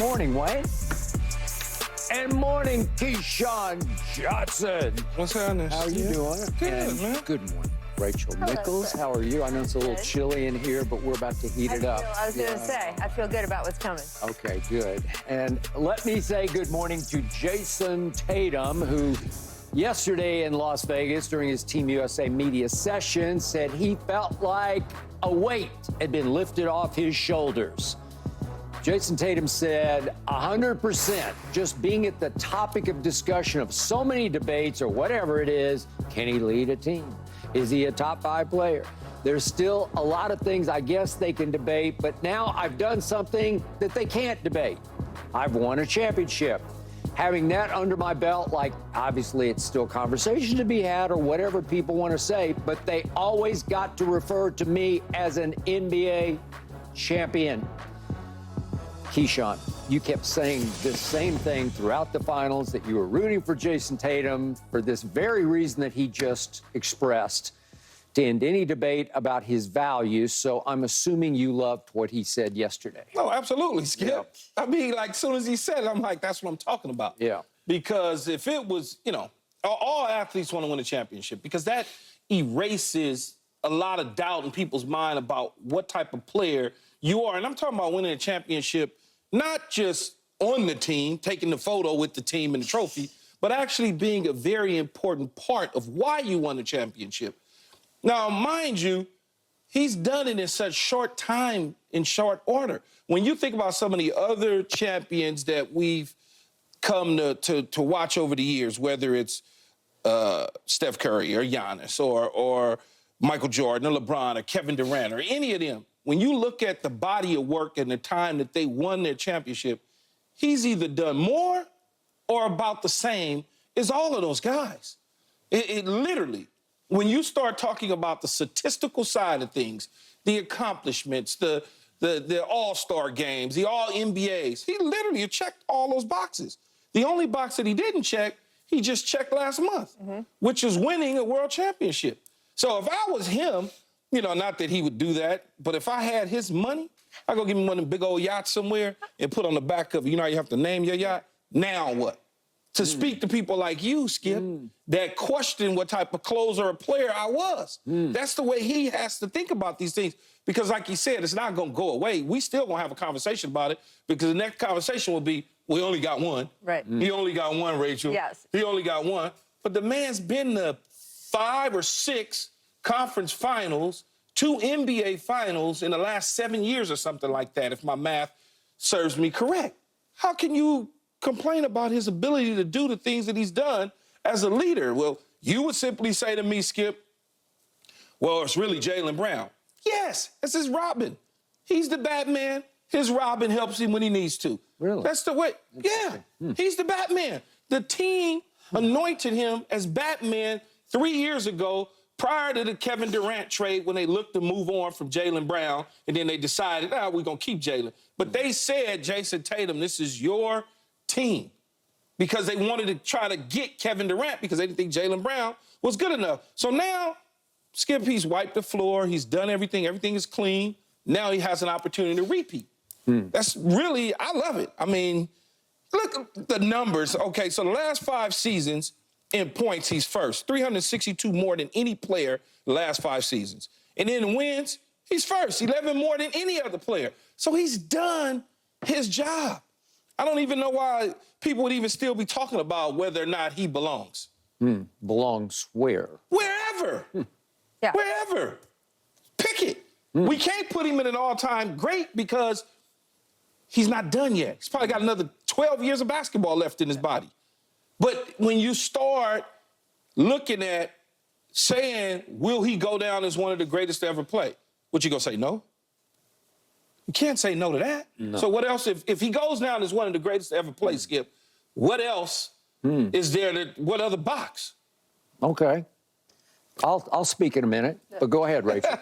Morning, Wayne. And morning, Keyshawn Johnson. What's happening? How are you doing? Good, And man. Good morning, Rachel Hello, Nichols. sir. How are you? I know it's a little Good. chilly in here, but we're about to heat it up. I was going to say, I feel good about what's coming. Okay, good. And let me say good morning to Jayson Tatum, who yesterday in Las Vegas during his Team USA media session said he felt like a weight had been lifted off his shoulders. Jayson Tatum said 100%, just being at the topic of discussion of so many debates or whatever it is, can he lead a team? Is he a top 5 player? There's still a lot of things I guess they can debate, but now I've done something that they can't debate. I've won a championship. Having that under my belt, like obviously it's still conversation to be had or whatever people want to say, but they always got to refer to me as an NBA champion. Keyshawn, you kept saying this same thing throughout the finals, that you were rooting for Jayson Tatum for this very reason that he just expressed, to end any debate about his values. So I'm assuming you loved what he said yesterday. No, absolutely, Skip. Yeah. I mean, like, as soon as he said it, I'm like, that's what I'm talking about. Yeah. Because if it was, all athletes want to win a championship because that erases a lot of doubt in people's mind about what type of player you are. And I'm talking about winning a championship, not just on the team, taking the photo with the team and the trophy, but actually being a very important part of why you won the championship. Now, mind you, he's done it in such short time, in short order. When you think about some of the other champions that we've come to watch over the years, whether it's Steph Curry or Giannis or Michael Jordan or LeBron or Kevin Durant or any of them, when you look at the body of work and the time that they won their championship, he's either done more or about the same as all of those guys. It literally, when you start talking about the statistical side of things, the accomplishments, the all-star games, the all-NBAs, he literally checked all those boxes. The only box that he didn't check, he just checked last month, which is winning a world championship. So if I was him, not that he would do that, but if I had his money, I'd go give him one of them big old yachts somewhere and put on the back of it, you have to name your yacht. Now what? To speak to people like you, Skip, that question what type of closer or player I was. That's the way he has to think about these things. Because like he said, it's not going to go away. We still going to have a conversation about it because the next conversation will be, we only got one. Right. He only got one, Rachel. Yes. He only got one. But the man's been to 5 or 6 conference finals, 2 NBA finals in the last 7 years or something like that, if my math serves me correct. How can you complain about his ability to do the things that he's done as a leader? Well, you would simply say to me, Skip, well, it's really Jaylen Brown. Yes, that's his Robin. He's the Batman. His Robin helps him when he needs to. Really? That's the way. Yeah, he's the Batman. The team anointed him as Batman 3 years ago prior to the Kevin Durant trade when they looked to move on from Jaylen Brown, and then they decided, we're going to keep Jaylen. But they said, Jayson Tatum, this is your team, because they wanted to try to get Kevin Durant because they didn't think Jaylen Brown was good enough. So now, Skip, he's wiped the floor. He's done everything. Everything is clean. Now he has an opportunity to repeat. That's really, I love it. I mean, look at the numbers. Okay, so the last 5 seasons in points, he's first. 362 more than any player the last 5 seasons. And in wins, he's first. 11 more than any other player. So he's done his job. I don't even know why people would even still be talking about whether or not he belongs. Belongs where? Wherever. Yeah. Wherever. Pick it. We can't put him in an all-time great because he's not done yet. He's probably got another 12 years of basketball left in his body. But when you start looking at saying, will he go down as one of the greatest to ever play? What, you gonna say no? You can't say no to that. No. So what else, if he goes down as one of the greatest to ever play, Skip, what else is there, what other box? Okay. I'll speak in a minute, but go ahead, Rachel.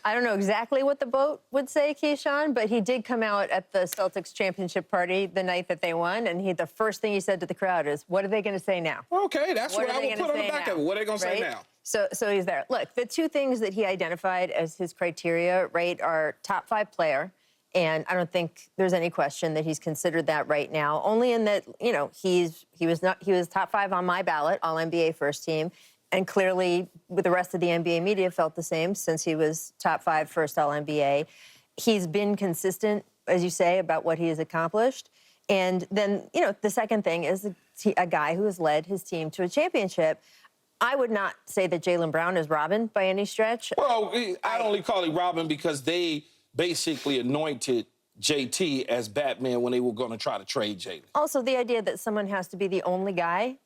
I don't know exactly what the boat would say, Keyshawn, but he did come out at the Celtics championship party the night that they won, and the first thing he said to the crowd is, what are they going to say now? Okay, that's what I are they would gonna put on the say back now? of it. What are they going to say Right? now? So he's there. Look, the 2 things that he identified as his criteria, right, are top 5 player And I don't think there's any question that he's considered that right now. Only in that, you know, he was top 5 on my ballot, All NBA first team, and clearly with the rest of the NBA media felt the same since he was top 5 first All NBA. He's been consistent, as you say, about what he has accomplished. And then, you know, the second thing is a guy who has led his team to a championship. I would not say that Jaylen Brown is Robin by any stretch. Well, I only call him Robin because they basically anointed JT as Batman when they were going to try to trade Jaylen. Also, the idea that someone has to be the only guy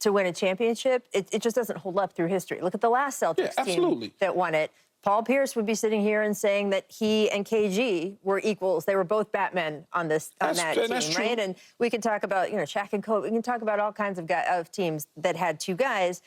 to win a championship, it just doesn't hold up through history. Look at the last Celtics team that won it. Paul Pierce would be sitting here and saying that he and KG were equals. They were both Batmen on that team, right? And we can talk about, you know, Shaq and Kobe. We can talk about all kinds of teams that had 2 guys.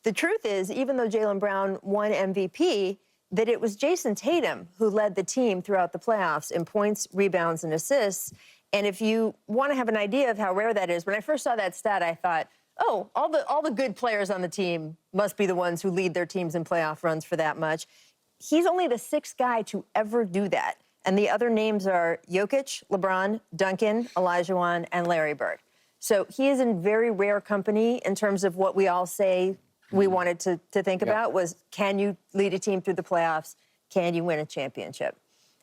The truth is, even though Jaylen Brown won MVP, that it was Jayson Tatum who led the team throughout the playoffs in points, rebounds, and assists. And if you want to have an idea of how rare that is, when I first saw that stat, I thought, oh, all the good players on the team must be the ones who lead their teams in playoff runs for that much. He's only the 6th guy to ever do that. And the other names are Jokic, LeBron, Duncan, Olajuwon, and Larry Bird. So he is in very rare company in terms of what we all say we wanted to think about was, can you lead a team through the playoffs? Can you win a championship?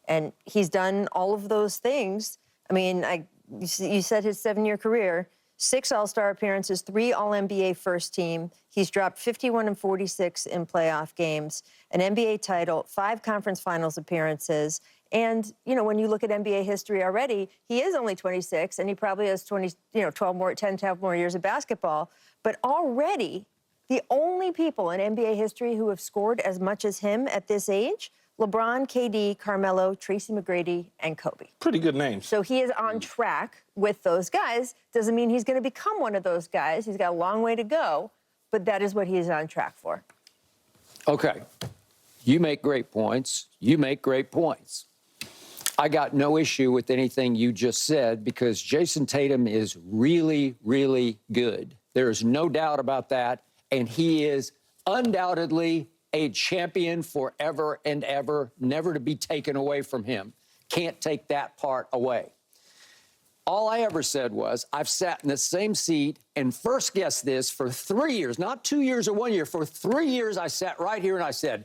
And he's done all of those things. I mean, you said his 7-year career, 6 All-Star appearances, 3 All-NBA first team. He's dropped 51 and 46 in playoff games, an NBA title, 5 conference finals appearances. And, you know, when you look at NBA history already, he is only 26, and he probably has 12 more years of basketball. But already, the only people in NBA history who have scored as much as him at this age, LeBron, KD, Carmelo, Tracy McGrady, and Kobe. Pretty good names. So he is on track with those guys. Doesn't mean he's going to become one of those guys. He's got a long way to go, but that is what he is on track for. Okay. You make great points. You make great points. I got no issue with anything you just said because Jayson Tatum is really, really good. There is no doubt about that. And he is undoubtedly a champion forever and ever, never to be taken away from him. Can't take that part away. All I ever said was, I've sat in the same seat and first guessed this for 3 years, not 2 years or 1 year. For 3 years, I sat right here and I said,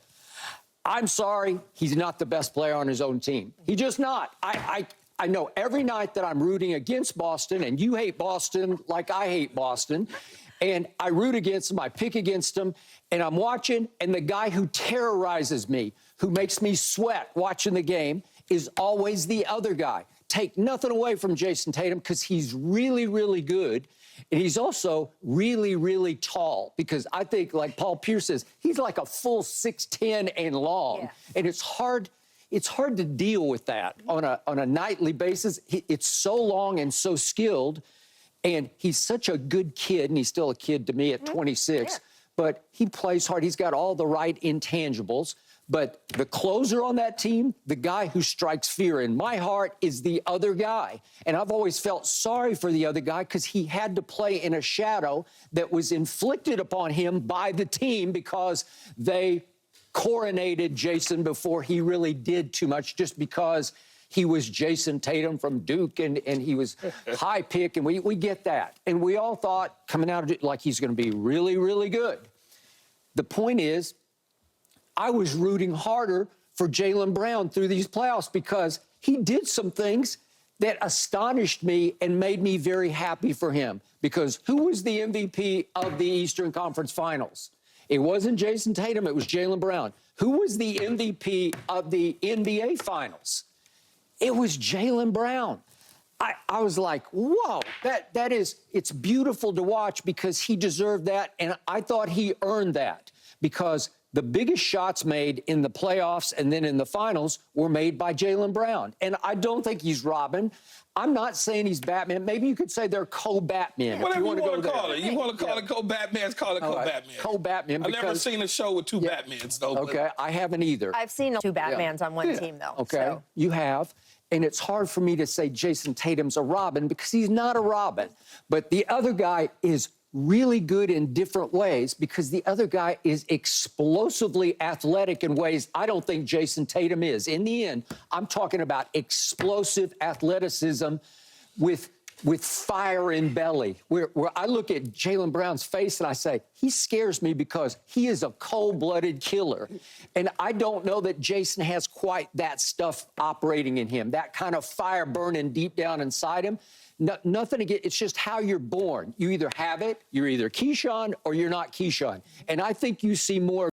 I'm sorry, he's not the best player on his own team. He's just not. I know every night that I'm rooting against Boston, and you hate Boston like I hate Boston, and I root against him, I pick against him, and I'm watching, and the guy who terrorizes me, who makes me sweat watching the game, is always the other guy. Take nothing away from Jayson Tatum because he's really, really good. And he's also really, really tall because I think, like Paul Pierce says, he's like a full 6'10" and long. Yeah. And it's hard to deal with that on a nightly basis. It's so long and so skilled. And he's such a good kid, and he's still a kid to me at 26. Yeah. But he plays hard. He's got all the right intangibles. But the closer on that team, the guy who strikes fear in my heart, is the other guy. And I've always felt sorry for the other guy because he had to play in a shadow that was inflicted upon him by the team because they coronated Jayson before he really did too much, just because he was Jayson Tatum from Duke and he was high pick, and we get that. And we all thought coming out of it like he's going to be really, really good. The point is, I was rooting harder for Jaylen Brown through these playoffs because he did some things that astonished me and made me very happy for him. Because who was the MVP of the Eastern Conference Finals? It wasn't Jayson Tatum, it was Jaylen Brown. Who was the MVP of the NBA Finals? It was Jaylen Brown. I was like, whoa, it's beautiful to watch because he deserved that, and I thought he earned that because the biggest shots made in the playoffs and then in the finals were made by Jaylen Brown. And I don't think he's Robin. I'm not saying he's Batman. Maybe you could say they're co-Batman. Whatever you want to call it. You want to call it co-Batman, call it co-Batman. Co-Batman. I've never seen a show with 2 Batmans, though. Okay, I haven't either. I've seen 2 Batmans on one team, though. Okay, so. You have. And it's hard for me to say Jayson Tatum's a Robin because he's not a Robin. But the other guy is really good in different ways because the other guy is explosively athletic in ways I don't think Jayson Tatum is. In the end, I'm talking about explosive athleticism with fire in belly. Where I look at Jaylen Brown's face and I say, he scares me because he is a cold-blooded killer. And I don't know that Jayson has quite that stuff operating in him, that kind of fire burning deep down inside him. Nothing again. It's just how you're born. You either have it, you're either Keyshawn or you're not Keyshawn. And I think you see more